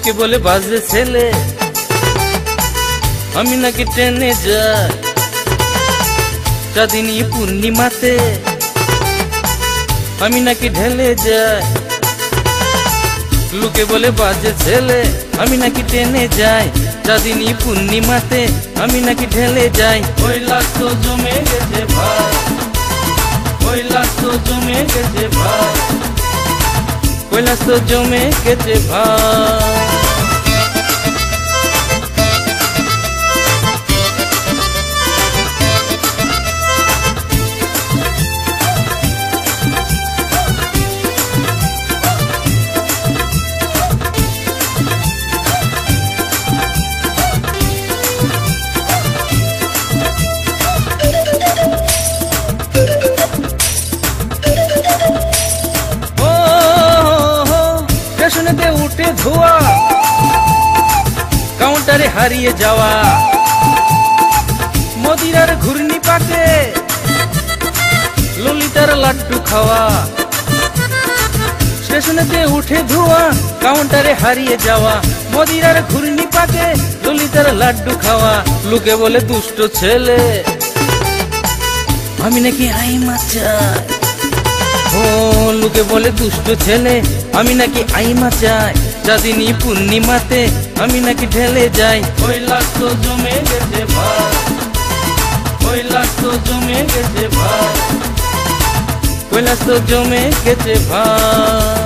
লোকে বলে বাজে ছেলে, আমি নাকি ট্রেনে যাই চাঁদিনী পূর্ণিমাতে, আমি নাকি ঢেলে যাই। লোকে বলে বাজে ছেলে, আমি নাকি ট্রেনে যাই চাঁদিনী পূর্ণিমাতে, আমি নাকি ঢেলে যাই। কৈলাস তো জমে গেছে ভাই, কৈলাস তো জমে গেছে ভাই, কৈলাস তো জমে গেছে ভাই। স্টেশনেতে উঠে ধোয়া, কাউন্টারে হারিয়ে যাওয়া, মদিরার ঘূর্ণি পাকে ললিতার লাড্ডু খাওয়া। স্টেশনেতে উঠে ধোয়া, কাউন্টারে হারিয়ে যাওয়া, মদিরার ঘূর্ণি পাকে ললিতার লাড্ডু খাওয়া। লোকে বলে দুষ্ট ছেলে, আমি নাকি আইমা চাই। ও লোকে বলে দুষ্ট ছেলে, আমি নাকি আইমা চাই চাঁদিনী পূর্ণিমাতে, আমি নাকি ঢেলে যাই। কৈলাস তো জমে গেছে ভাই, কৈলাস তো জমে গেছে ভাই, কৈলাস তো জমে গেছে ভাই।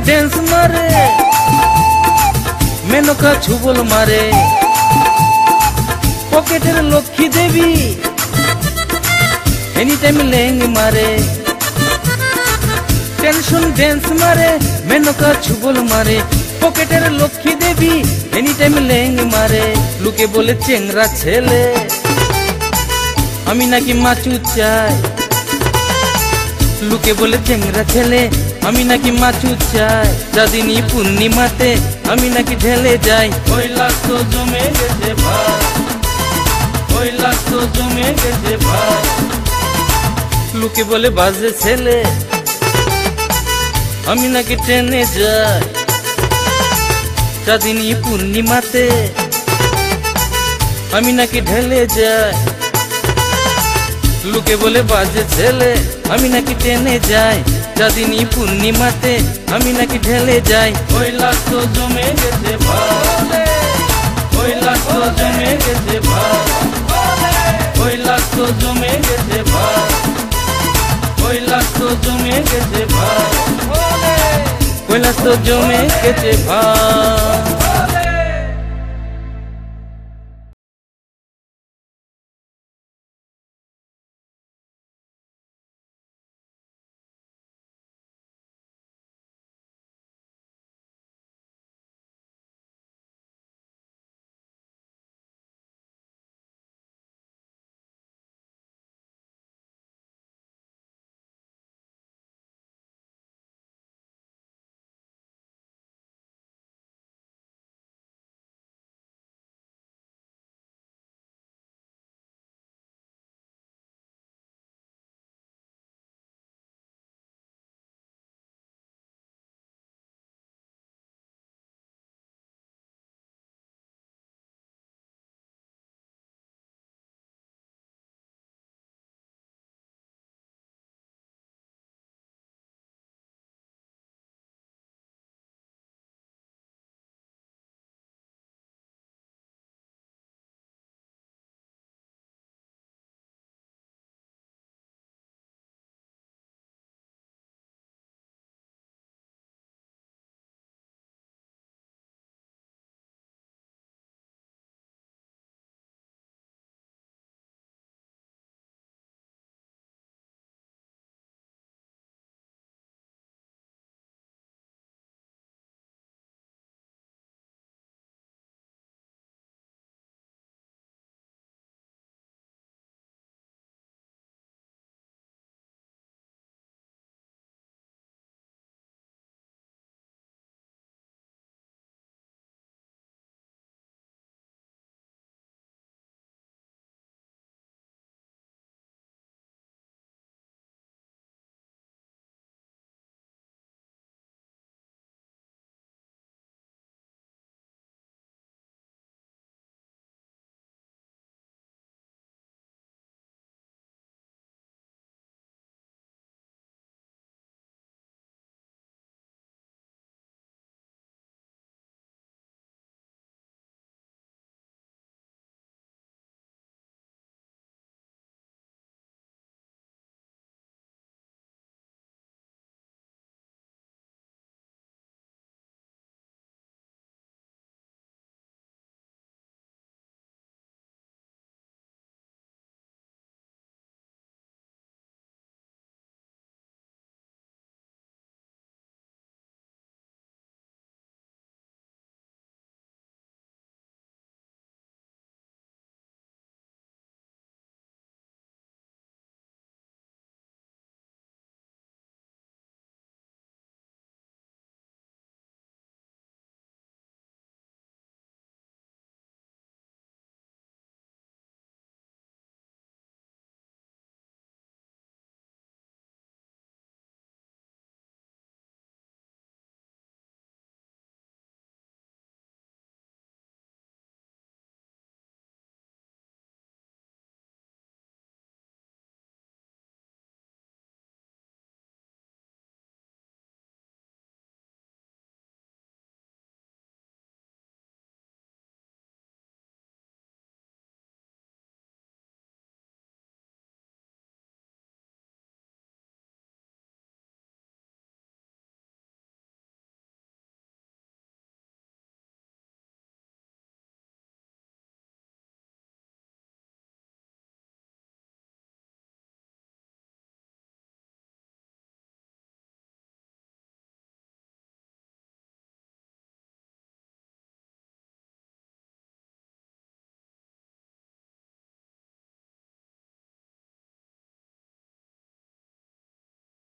ড্যান্স মারে মেনকা ছুবল মারে, পকেটের লক্ষ্মী দেবী এনি টাইম লেং মারে। টেনশন ড্যান্স মারে মেনকা ছুবল মারে, পকেটের লক্ষ্মী দেবী এনি টাইম লেং মারে। লোকে বলে চেংরা ছেলে, আমি নাকি মাচু চাই। লোকে বলে চেংরা ছেলে, আমি নাকি মাচু চাই চাঁদিনী পূর্ণিমাতে, আমি নাকি ঢেলে যাই। কৈলাস তো জমে গেছে ভাই, কৈলাস তো জমে গেছে ভাই। লোকে বলে বাজে ছেলে, আমি নাকি ট্রেনে যাই চাঁদিনী পূর্ণিমাতে, আমি নাকি ঢেলে যাই। লোকে বলে বাজে ছেলে, আমি নাকি ট্রেনে যাই চাঁদিনী পূর্ণিমাতে, আমি নাকি ঢেলে যাই। কৈলাস তো জমে গেছে ভাই, কৈলাস তো জমে গেছে ভাই, কৈলাস তো জমে গেছে ভাই, কৈলাস তো জমে গেছে ভাই, কৈলাস তো জমে গেছে ভাই।